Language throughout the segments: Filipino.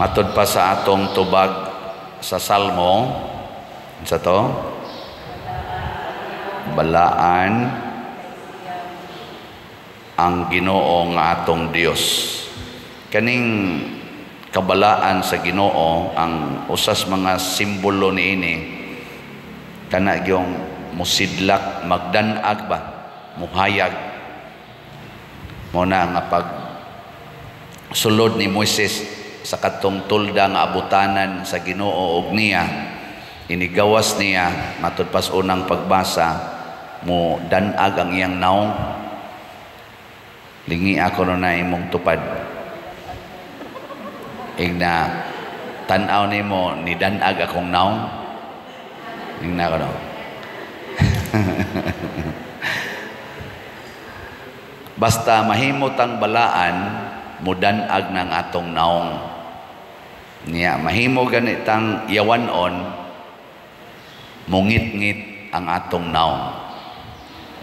Matud pa sa atong tubag sa Salmo, sa to, balaan ang Ginoo nga atong Dios. Kaning kabalaan sa Ginoo ang usas mga simbolo niini kana gyung musidlak, magdanag ba, muhayag mo na nga pag sulod ni Moises sa katong tulda nga abutanan sa Ginoo og niya inigawas niya matud pas unang pagbasa mo danag ang iyang naong. Lingi ako na imong tupad igna tan-aw nimo ni danag akong naong igna ko no. Basta mahimot ang balaan mudanag ng atong naong niya mahimo ganitang yawanon mungit-ngit ang atong naong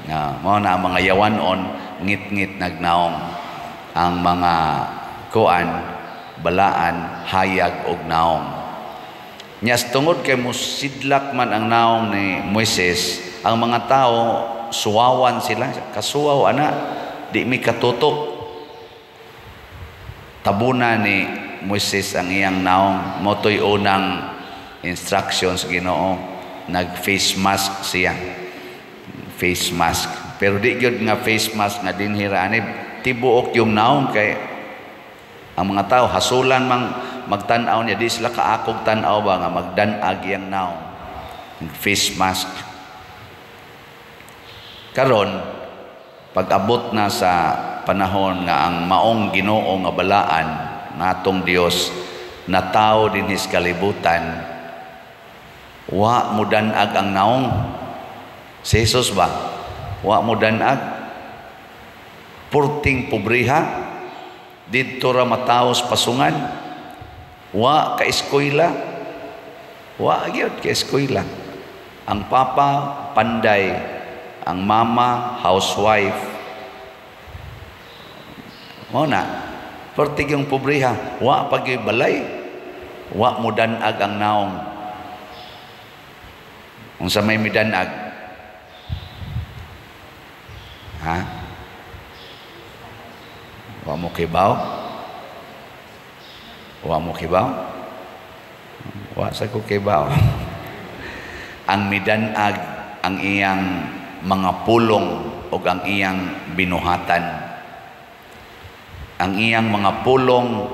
na mo na ang mga yawanon ngit-ngit nagnaong ang mga kuan balaan hayag og naong nyas tungod kay musidlak man ang naong ni Moises ang mga tao suwawan sila kasuwaw ana di mi katutok tabuna ni Moises ang iyang naong motoy unang instructions Ginoo nag face mask siya face mask pero di gyud nga face mask nga dinhira ani tibuok yung naong kay ang mga tao hasulan mang magtan-aw niya di sila kaakog tan-aw ba nga magdanag iyang naong face mask. Karon pag-abot na sa panahon nga ang maong Ginoo nga balaan nga atong Dios na tao dinhis kalibutan wa mo danag ang naong si Jesus ba wa mo danag purting pobriha didto ra mataos pasungan wa ka eskwela wa gyud ka eskwela ang papa panday ang mama housewife mo na purtig yung pobriha wa pagi balay wa mo danag ang naong unsa may midanag ha wa mo kibaw wa sa ko kibaw ang midanag ang iyang mga pulong o ang iyang binuhatan ang iyang mga pulong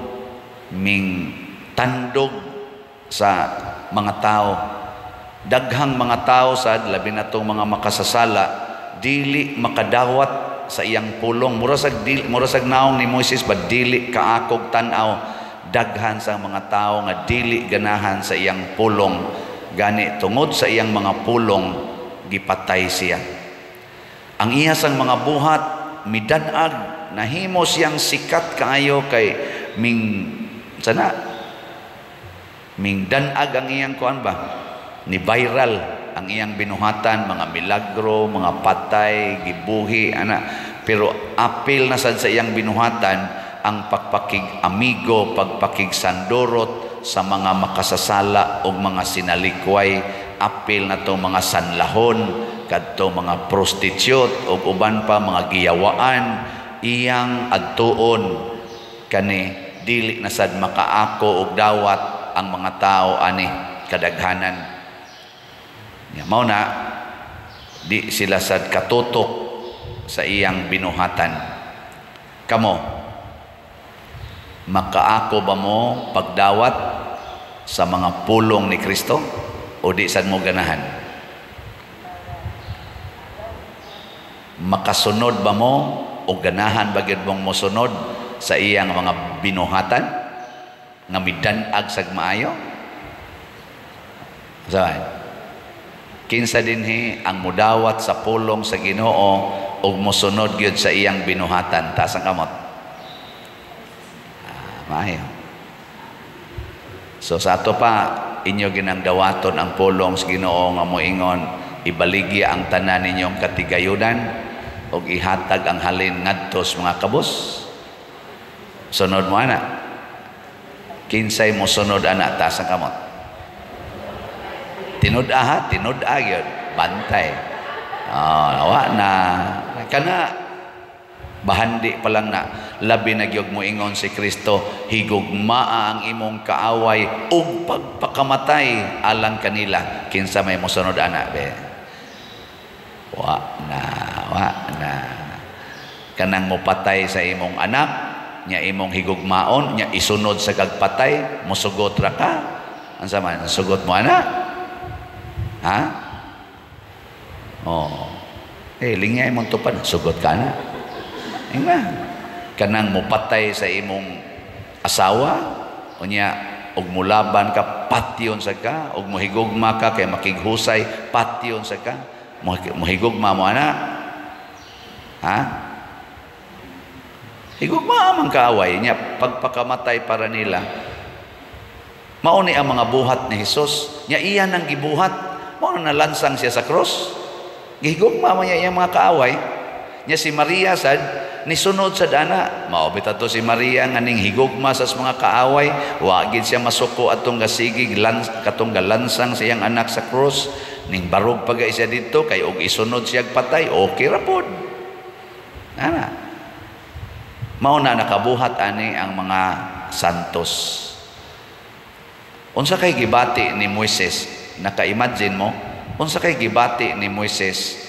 ming tandog sa mga tao daghang mga tao sad labi na tong mga makasasala dili makadawat sa iyang pulong mura sag naong ni Moises ba dili kaakog tan-aw daghan sa mga tao nga dili ganahan sa iyang pulong gani tungod sa iyang mga pulong gipatay siya ang iya sang mga buhat midanag nahimo siyang sikat kaayo kay ming danag ang iyang kuan ba ni viral ang iyang binuhatan mga milagro mga patay gibuhi ana pero apil na sad sa iyang binuhatan ang pagpakig amigo pagpakig sandorot sa mga makasasala o mga sinalikway apil na to mga sanlahon kadto mga prostitute o uban pa mga giyawaan iyang adtuon kani dili na sad makaako og dawat ang mga tao ani kadaghanan ya mao na di sila sad katutok sa iyang binuhatan kamo makaako ba mo pagdawat sa mga pulong ni Kristo o di sad mo ganahan makasunod ba mo o ganahan ba gyud mong mosunod sa iyang mga binuhatan nga midanag sag maayo saan kinsa dinhi ang mudawat sa pulong sa Ginoo ug mosunod gyud sa iyang binuhatan taas ang kamot maayo so sa ato pa inyo ginang dawaton ang pulong sa Ginoo nga moingon ibaligya ang tanan ninyong katigayunan ug ihatag ang halin ngadto sa mga kabus sunod mo ana Kinsay mo sunod ana ta sa kamot. Tinud-a gyud, bantay. Nawa na kana bahandi pa lang na labi na gyud mo ingon si Kristo, higugmaa ang imong kaaway ug pagpakamatay alang kanila. Kinsa may mosunod ana be? Wa na. Kanang mopatay sa imong anak, nya imong higugmaon, nya isunod sa kagpatay, mosugot ra ka. Ansa man sugot mo ana? Ha? Lingay mong tupad, sugot ka na. Kanang mupatay sa imong asawa, unya og mulaban ka, patyon sa ka, og mohigugma ka kay makighusay, patyon sa ka, mohigugma mo ana. Ha? Higugma man kaaway nya pagpakamatay para nila. Mao ni ang mga buhat ni Hesus, nya iya nang gibuhat. Mao na lansang siya sa cross. Gihigugma man niya iyang mga kaaway. Nya si Maria sad nisunod sa dana. Mao bitato si Maria nga ning higugma sa mga kaaway, wa gid siya masuko atong gasigig katong galansang sa iyang anak sa cross. Ning barog pagay siya dito kay og isunod siya patay, okay ra pod. Ana. Mao na nakabuhat ani ang mga santos. Unsa kay gibati ni Moises? Naka-imagine mo, unsa kay gibati ni Moises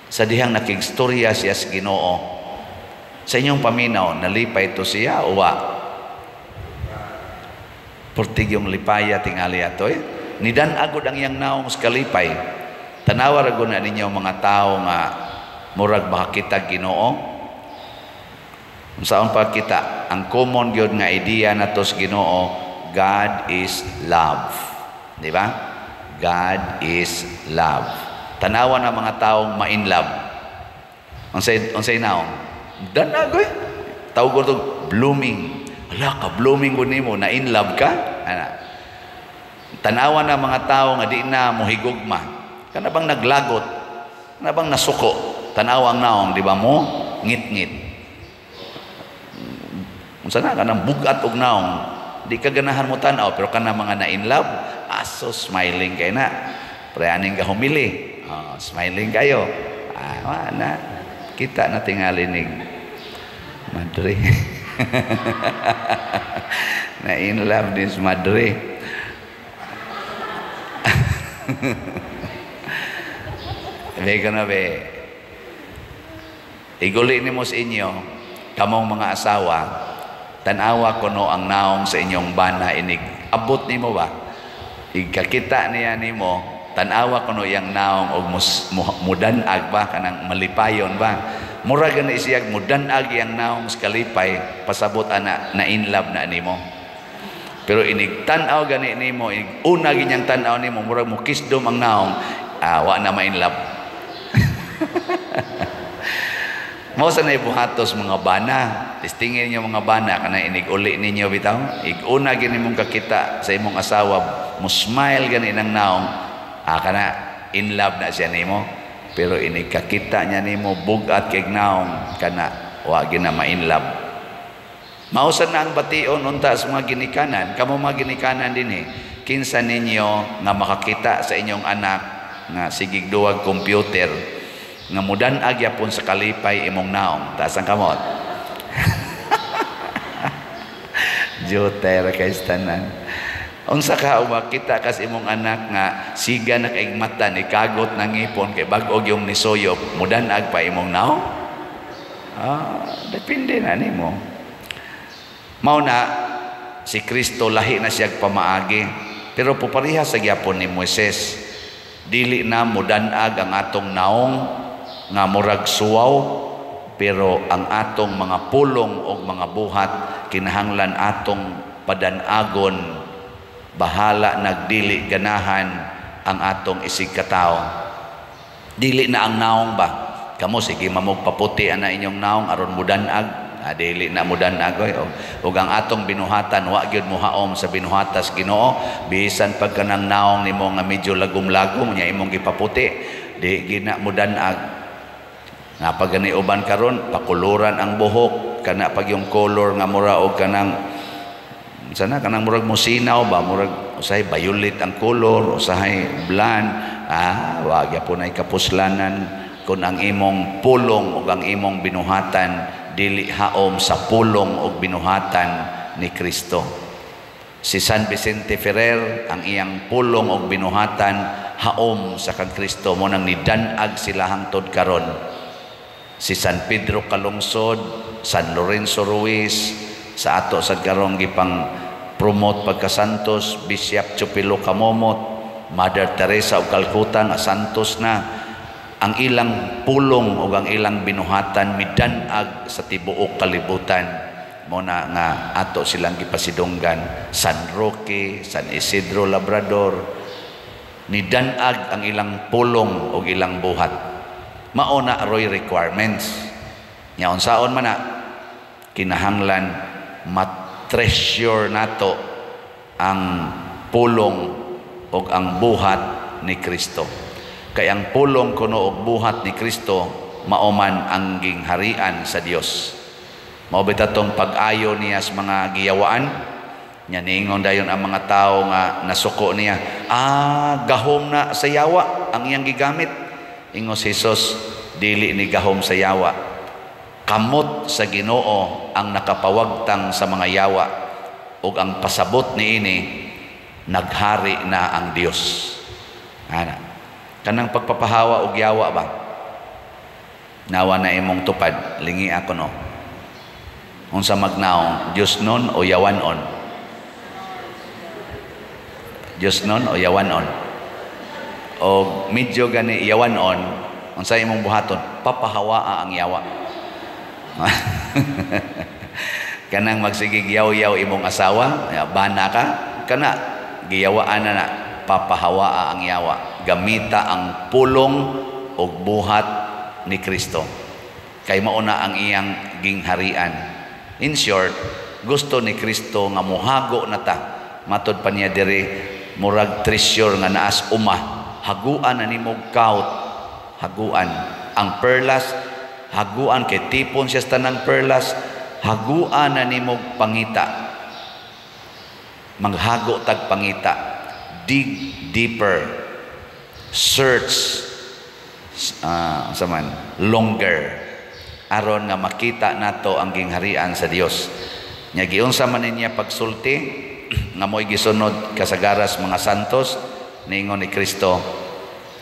sa dihang nakigstorya siya sa Ginoo? Sa inyong paminaw, nalipay to siya o wa? Purtig yung lipaya tingali ato Nidan agod ang iyang naong sa kalipay. Tanawa ra gud na ninyo mga tao nga murag makakita Ginoo. Unsaon pa kita? Ang common gyud nga idea nato sa Ginoo, God is love. Di ba? God is love. Tanawa na mga taong ma-in love. Unsay naong? Danagoy. Tawag ko itong blooming. Wala ka, blooming ko nimo, na-in love ka? Ana. Tanawa na mga tao nga di na mohigugma. Kana bang naglagot? Kana bang nasuko? Tanawa ang naong, di ba mo? Ngit-ngit. Unsa na kanang bugat og naong? Di ka ganahan mo tanaw, pero kana mga na-in love, aso smiling kayo na. Preaning ka humili. Smiling kayo. Na. Kita na tingali ni Madre. Na in love din si Madre. Be na be. Iguli ni mo sa inyo, kamong mga asawa, tanawa ko no ang naong sa inyong bana inig. Abot ni mo ba? Igkakita niya ni mo, tanawa ko no yang naong og mudanag ba kanang malipayon ba? Murag na isiyag mudanag yang naong sa kalipay, pasabot ana na in love na nimo. Pero inig tanaw gani nimo, una ginyang tanaw nimo, murag mo kisdom ang naong, wa na ma in love. Mao sa naibuhatos mga bana, tistingin niyo mga bana kana inig uli ninyo bitaw. Iguna gini mong kakita sa imong asawa, mo smile gani nang naong, kana in love na siya nimo. Pero inig kakita niya nimo bugat kay naong, kana wa gina ma in love. Mao sa na ang bation unta sa mga ginikanan, kamo mga ginikanan dinhi. Kinsa ninyo nga makakita sa inyong anak nga sigig duwag computer nga mudan agyapon sa kalipay imong naong, taas ang kamot. Joter kay tanan. Unsa ka makita kas imong anak nga siga na kaigmatan ikagot nang ngipon kay bag-og yung nisoyop, mudan ag pa imong naong? Depende na nimo. Mao na si Kristo lahi na siya pamaagi, pero pupareha sa gyapon ni Moises. Dili na mudanag ang atong naong nga murag suwaw, pero ang atong mga pulong o mga buhat kinahanglan atong padanagon, bahala nagdili ganahan ang atong isig katao. Dili na ang naong ba? Kamo sige mamog paputi ana inyong naong aron mudanag. Dili na mudanag og ang atong binuhatan wa gyud muhaom sa binuhatas Ginoo. Bisan pag kanang naong nimo nga medyo lagom-lagom nya imong gipaputi, di gina mudanag. Nga pag gani uban karon pakuluran ang buhok, kana pag yung color nga mura og kanang Sana kanang murag musinaw ba, murag usahay violet ang color, usahay blonde, wag gyapon ay kapuslanan kung ang imong pulong o ang imong binuhatan dili haom sa pulong o binuhatan ni Kristo. Si San Vicente Ferrer, ang iyang pulong o binuhatan haom sa kang Kristo, mo nang nidanag sila hangtod karon. Si San Pedro Calungsod, San Lorenzo Ruiz, sa ato sa karong gipang promote pagkasantos, Bishop Chupilo Kamomot, Mother Teresa of Calcutta nga santos na, ang ilang pulong o ang ilang binuhatan midanag sa tibuok kalibutan. Muna nga ato silang gipasidunggan. San Roque, San Isidro Labrador, nidanag ang ilang pulong o ilang buhat. Mauna roy requirements. Nya unsaon man na kinahanglan matreasure nato ang pulong o ang buhat ni Kristo. Kay ang pulong kuno og buhat ni Kristo mauman ang gingharian sa Dios. Mao bitatong pag-ayo niya sa mga giyawaan. Nya niingon dayon ang mga tawo nga nasuko niya, gahom na sa yawa ang iyang gigamit. Ingon si Jesus, dili ni gahom sa yawa. Kamot sa Ginoo ang nakapawagtang sa mga yawa, ug ang pasabot niini naghari na ang Dios. Kanang pagpapahawa og yawa ba, nawa na imong tupad, lingi ako no. Unsa magnaong, Dios nun o yawanon? Dios nun o yawanon? O medyo gani yawanon, unsa imong buhaton? Papahawaa ang yawa. Kanang magsigig yaw-yaw imong asawa, bana ka, kana giyawaan na papahawaa ang yawa. Gamita ang pulong o buhat ni Kristo. Kay mauna ang iyang gingharian. In short, gusto ni Kristo nga muhago na ta. Matod pa niya diri, murag treasure nga naas haguan na nimog kaut, haguan. Ang perlas, haguan kay tipon siya sa tanang perlas, haguan na nimog pangita. Maghago tag pangita. Dig deeper. Search longer. Aron nga makita nato ang gingharian sa Dios. Nya giunsa man niya pagsulti nga mo'y gisunod kasagaras mga santos, ningon ni Kristo,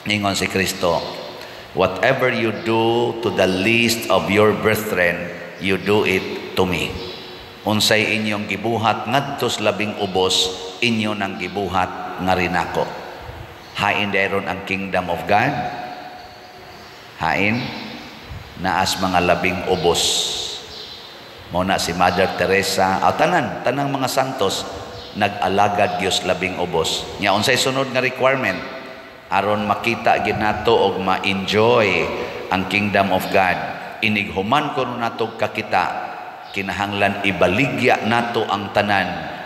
ningon si Kristo, whatever you do to the least of your brethren, you do it to me. Unsay inyong gibuhat ngadto sa labing ubos, inyo nang gibuhat nga rin ako. Hain dayron ang kingdom of God. Hain naas mga labing ubos. Muna si Mother Teresa, tanang mga santos nag-alagad Dios labing ubos. Nya unsay sunod nga requirement aron makita gid nato og ma-enjoy ang kingdom of God. Inighuman kuno nato kakita, kinahanglan ibaligya nato ang tanan.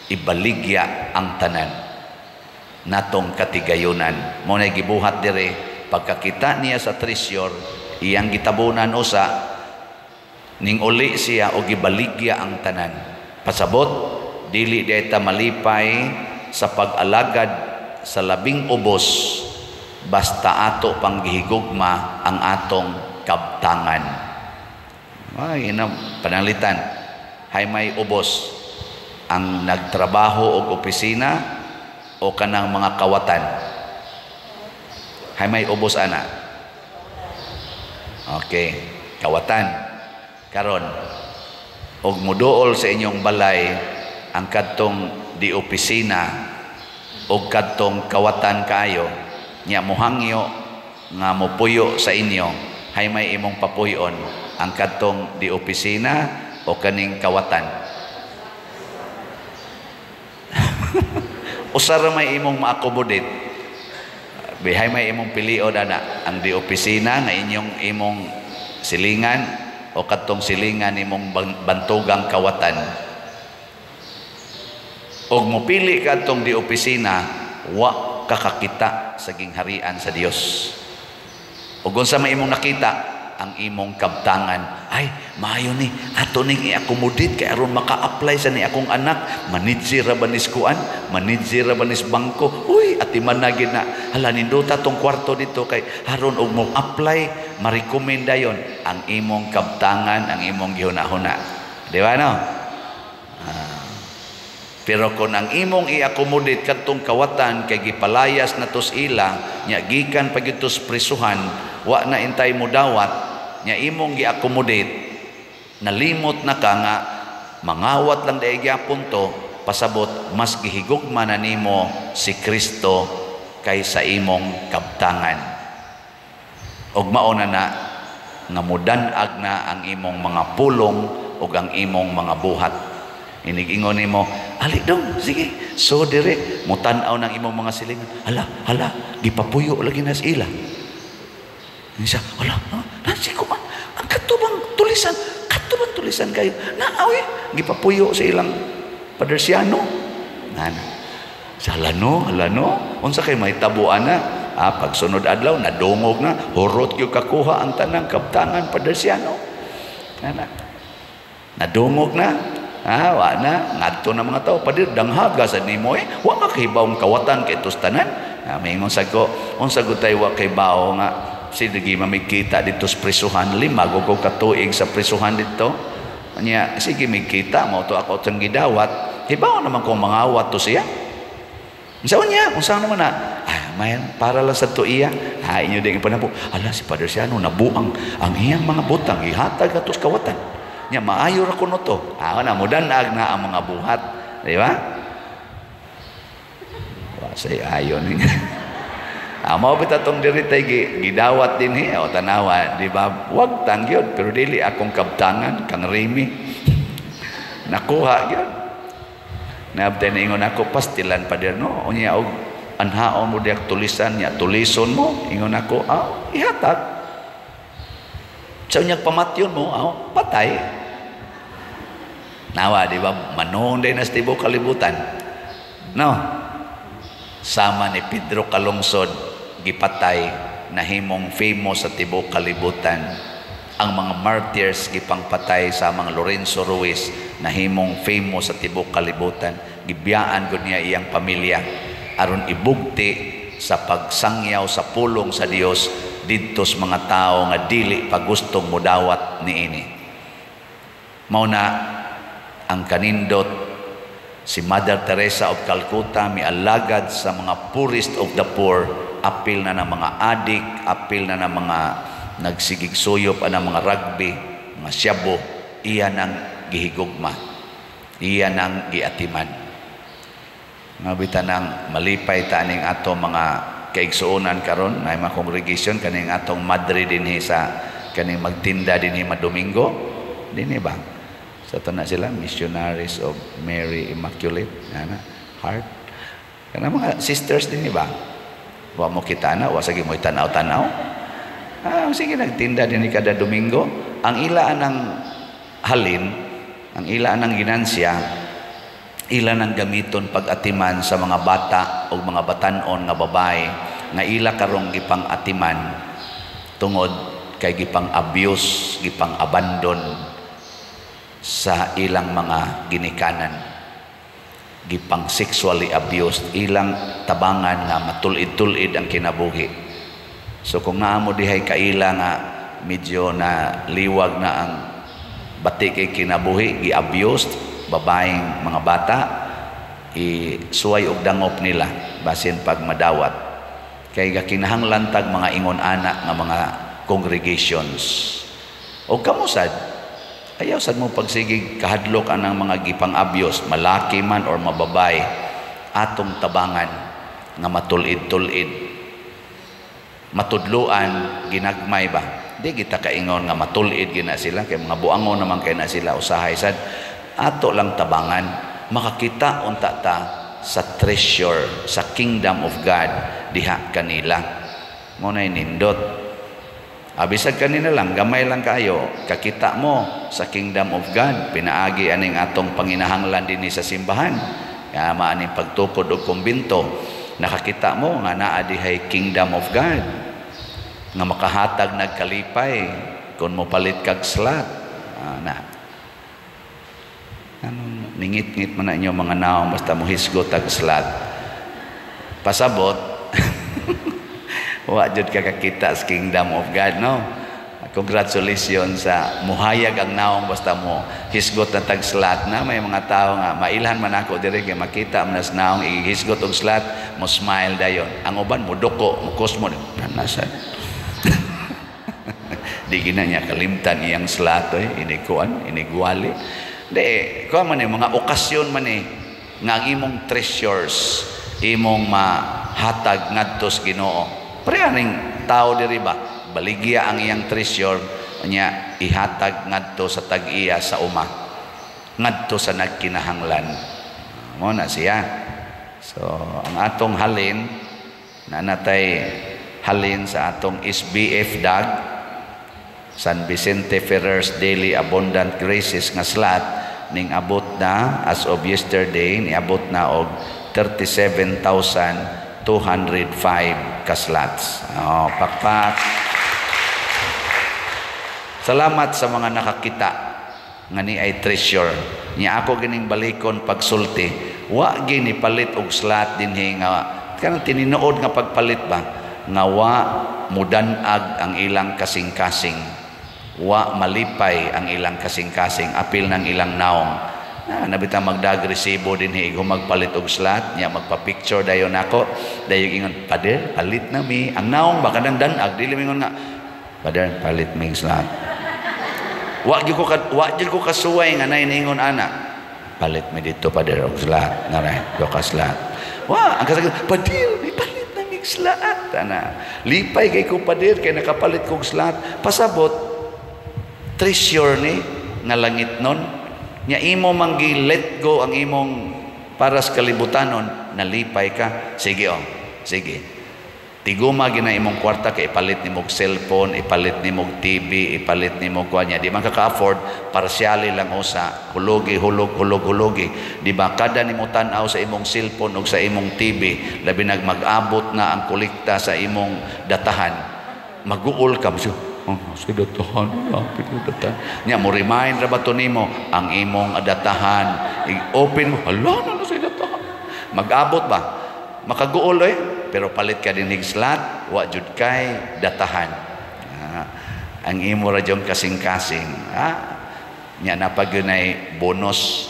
Ibaligya ang tanan natong katigayunan. Mo na gibuhat dire pagkakita niya sa treasure, iyang gitabunan usa, ning uli siya o gibaligya ang tanan. Pasabot, dili dayta malipay sa pag-alagad sa labing ubos, basta ato pang gihigugma ang atong kabtangan. Ay, panalitan. Hay may ubos ang nagtrabaho og opisina o kanang mga kawatan. Hay may ubos ana. Okay, kawatan. Karon og muduol sa inyong balay ang kadtong di opisina og kadtong kawatan kaayo, nya muhangyo nga mopuyo sa inyo, hay may imong papuyon ang kadtong di opisina o kaning kawatan. Usara may imong ma-accommodate. Bihay may imong piliod ana, ang di opisina nga imong silingan o katong silingan imong bantugang kawatan. Og mopili kadtong di opisina, wa kakakita sa gingharian sa Dios. Og unsa may imong nakita, ang imong kabtangan. Ay, maayo ni, ato ning i-accommodate kay aron maka-apply sa ni akong anak. Manager ra ba nis kuan? Manager ra ba nis bangko? Uy, atiman na gid na. Hala, ninduta tong kwarto dito kay haron og mo apply, ma-recommenda yon ang imong kabtangan, ang imong gihuna-huna. Di ba no? Pero kung ang imong i-accommodate kadtong kawatan kay gipalayas na tos ila, nya gikan pagitos prisuhan, wa na intay mo dawat, nya imong gi-accommodate, nalimot na ka nga mangawat lang daig gyapon to, pasabot mas gihigugma na nimo si Kristo kaysa imong kabtangan. Og mauna na nga mudan-ag na ang imong mga pulong ug ang imong mga buhat. Inig-ingon nimo, ali dong, sige, so dire, mutan-aw ng imong mga silingan. Hala, gipapuyo lagi na sa ila. Siya, hala, nasi ko man, ang katubang tulisan kayo. Naawi, gipapuyo sa ilang padersiano. Sa halano, unsa kay may tabuan na, pagsunod adlaw, nadungog na, hurot yung kakuha ang tanang kabtangan padersiano. Nadungog na, wa na ngadto na mga tao padir danghaga sa nimo wa ka kahibawong kawatan kay tustanan. Mingon sa ko unsa gud tay wa kahibao nga sige mamikita dito sa prisuhan, 5 ko katuig sa prisuhan dito nya sige mikita mo to ako tang gidawat, hibaw naman kung mangawat to siya. Unsa naman na mayan para lang sa tuiya inyo ding panapo ala si Padre Siano nabuang ang iyang mga butang ihatag atos kawatan nya maayo ra kuno to. Na mudan-ag na ang mga buhat, di ba? Wa say ayon niya. Mao bita tong diri tay gidawat dinhi o tanawa, di ba? Wag tangyod pero dili akong kabtangan kang Remy. Nakuha gyud. Nabten ingon ako pastilan pa der no. Unya og anhaon mo diak tulisan nya tulison mo ingon ako, ihatag. Sa unyag pamatyon mo, patay. Nawa, di ba? Manong din na sa tibok kalibutan. No? Sama ni Pedro Kalungsod, gipatay, nahimong famous sa tibok kalibutan. Ang mga martyrs, gipangpatay sa mga Lorenzo Ruiz, nahimong famous sa tibok kalibutan. Gibiyaan ko niya iyang pamilya. Aron ibugti sa pagsangyaw sa pulong sa Dios didto sa mga tao nga dili pagustong mudawat niini. Mao na ang kanindot si Mother Teresa of Calcutta mialagad sa mga poorest of the poor, apil na ng mga adik, apil na ng mga nagsigig suyop ng mga rugby, mga syabo, iyan ang gihigugma, iyan ang giatiman. Mabitan ng malipay taning ato mga kaigsuonan karon na mga congregation kaning atong madre dinhi sa kaning magtinda dinhi madomingo dinhi ba sa na sila Missionaries of Mary Immaculate Heart kana mga sisters dinhi ba wa mo kita na wa sige mo tanaw-tanaw sige nagtinda dinhi kada domingo ang ila anang halin ang ila anang ginansya ila nang gamiton pag-atiman sa mga bata o mga batanon nga babae nga ila karong gipang atiman tungod kay gipang abuse, gipang abandon sa ilang mga ginikanan, gipang sexually abused, ilang tabangan nga matulid-tulid ang kinabuhi. So kung naamo dihay kaila nga medyo na liwag na ang bati kay kinabuhi, gi-abused babaeng mga bata, isuway og dangop nila basin pag madawat kay gakinahanglan tag mga ingon ana nga mga congregations. O kamo sad ayaw sad mo pagsigig kahadlok anang mga gipang abuse, malaki man or mababay, atong tabangan nga matulid-tulid, matudluan, ginagmay ba? Di kita kaingon nga matulid gina sila kay mga buangon naman kay na sila usahay sad ato lang tabangan makakita unta ta sa treasure sa kingdom of God diha kanila mo na inindot abisag kanina lang gamay lang kayo kakita mo sa kingdom of God pinaagi aning atong panginahanglan dinhi sa simbahan maaning pagtukod og kumbento nakakita mo nga naa dihay kingdom of God nga makahatag nagkalipay kung mo palit kag slot. Na. Anong ningit-ngit man na inyo mga naong basta mo hisgot kag slot. Pasabot, wa jud ka kakita sa kingdom of God, no? Congratulations sa muhayag ang naong basta mo hisgot na tag slot na. May mga tao nga mailhan man ako diri kay makita man nas naong ihisgot og slot mo smile dayon. Ang uban mo duko mo kusmo nasan. Di gina niya kalimtan iyang slot inikuan iniguali. Di ko man mga okasyon man nga ang imong treasures imong mahatag ngadto sa Ginoo. Pre aning tao diri ba? Baligya ang iyang treasure niya ihatag ngadto sa tag-iya sa uma, ngadto sa nagkinahanglan. Mo na siya. So ang atong halin na natay halin sa atong SBF DAG San Vicente Ferrer's Daily Abundant Graces nga slot ning abot na as of yesterday ni abot na og 37,205 ka slots. Pakpak. Salamat sa mga nakakita nga ni ay treasure. Niya ako gining balikon pagsulti. Wa gini palit og slot dinhi nga kanang tininood nga pagpalit ba nga wa mudanag ang ilang kasing-kasing. Wa malipay ang ilang kasing-kasing apil ng ilang naong. Nabita magdag resibo dinhi go magpalit og slot nya magpa-picture dayon nako. Dayon ingon pader palit na mi ang naong baka nang danag dili mingon nga pader palit ming slot. Wa gyud ko kasuway nga nay ningon ana. Palit mi dito pader og slot naray do ka slot. Wa ang kasag pader palit na mig slot ana. Lipay kay ko pader kay nakapalit kog slot. Pasabot treasure ni nga langit nun. Nya imo manggi let go ang imong para sa kalibutanon nalipay ka. Sige sige. Tiguma gina imong kwarta kay ipalit nimo og cellphone, ipalit nimo og TV, ipalit nimo kuan nya. Di man ka afford parsyali lang usa, hulugi. Di ba kada nimo tan-aw sa imong cellphone ug sa imong TV, labi nag mag-abot na ang kolekta sa imong datahan. Maguol ka sa datahan, datahan. Nya mo remind ra ba to nimo ang imong datahan. I-open mo, hala na sa datahan. Mag-abot ba? Makaguol pero palit ka din slot, wa jud kay datahan. Ang imo ra jong kasing-kasing. Nya napagunay bonus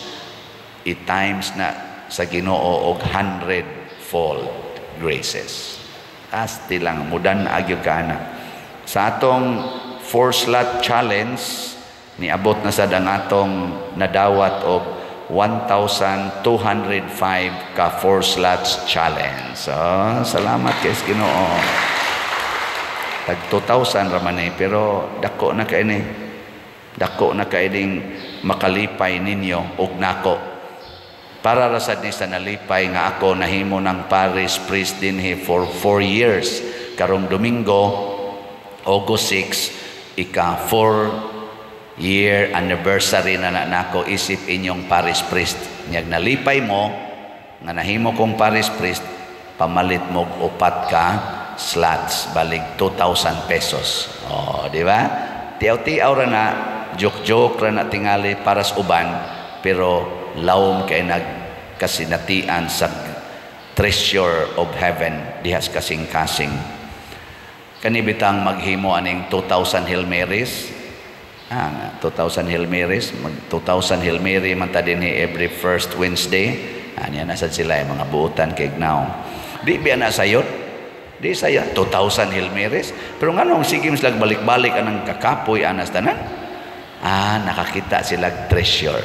i-times na sa Ginoo og 100-fold graces. Asti lang mudan agyo kana. Sa atong 4-slot challenge niabot na sad ang atong nadawat og 1,205 ka 4 slots challenge. So, salamat kay Ginoo. Tag 2,000 raman pero dako na kay ni. Dako na kay ding makalipay ninyo og nako. Para ra sad ni sa nalipay nga ako nahimo ng parish priest dinhi for 4 years. Karong Domingo, August 6, ika 4-year anniversary na nako isip inyong parish priest. Nyag nalipay mo nga nahimo kong parish priest, pamalit mo upat ka slots balig 2,000 pesos. Di ba? Tiyaw-tiyaw ra na, joke-joke ra na tingali para sa uban, pero lawom kay nagkasinatian sa treasure of heaven dihas kasing-kasing. Kanibitang maghimo aning 2,000 Hail Marys. 2,000 Hail Marys, 2,000 Hail Mary man ta dinhi every first Wednesday. Anya na sad sila mga buutan kay Gnaw. Di biya na sayot. Di saya 2,000 Hail Marys. Pero nganong sige sila balik-balik anang kakapoy anas tanan. Nakakita sila treasure.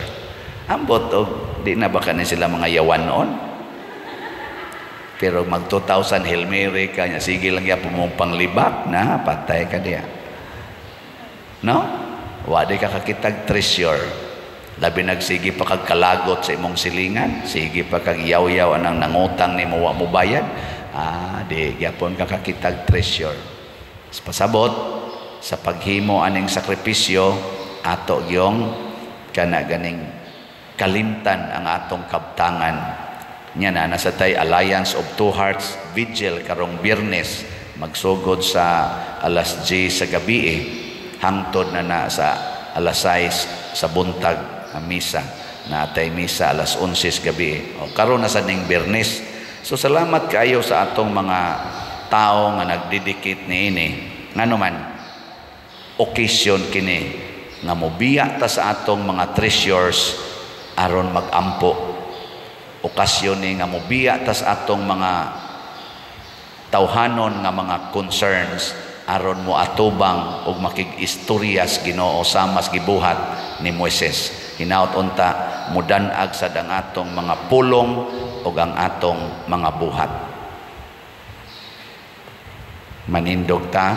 Ambot og di na ba kanin sila mga yawan noon. Pero mag 2,000 Hail Mary kanya sige lang ya pumumpang libak na patay ka diya. No? Wadi ka kakitag treasure. Labi nagsige pa kag kalagot sa imong silingan, sige pa kag yaw-yaw anang nangutang nimo wa mo bayad. Di gyapon ka kakitag treasure. Pasabot sa paghimo aning sakripisyo ato gyong kana ganing kalimtan ang atong kabtangan. Nya na nasa tay Alliance of Two Hearts vigil karong Biyernes magsugod sa alas 10 sa gabi hangtod na sa alas 6 sa buntag ang misa. Natay misa alas 11 gabi. O karon na sa ning Biyernes. So salamat kayo sa atong mga tao nga nagdedicate niini. Ngano man occasion kini nga mobiya ta sa atong mga treasures aron magampo. Okasyon ni nga mobiya ta sa atong mga tawhanon nga mga concerns aron mo atubang og makig-istoryas Ginoo samas gibuhat ni Moises. Hinaut unta mudan-ag sad ang atong mga pulong ug ang atong mga buhat. Manindog ta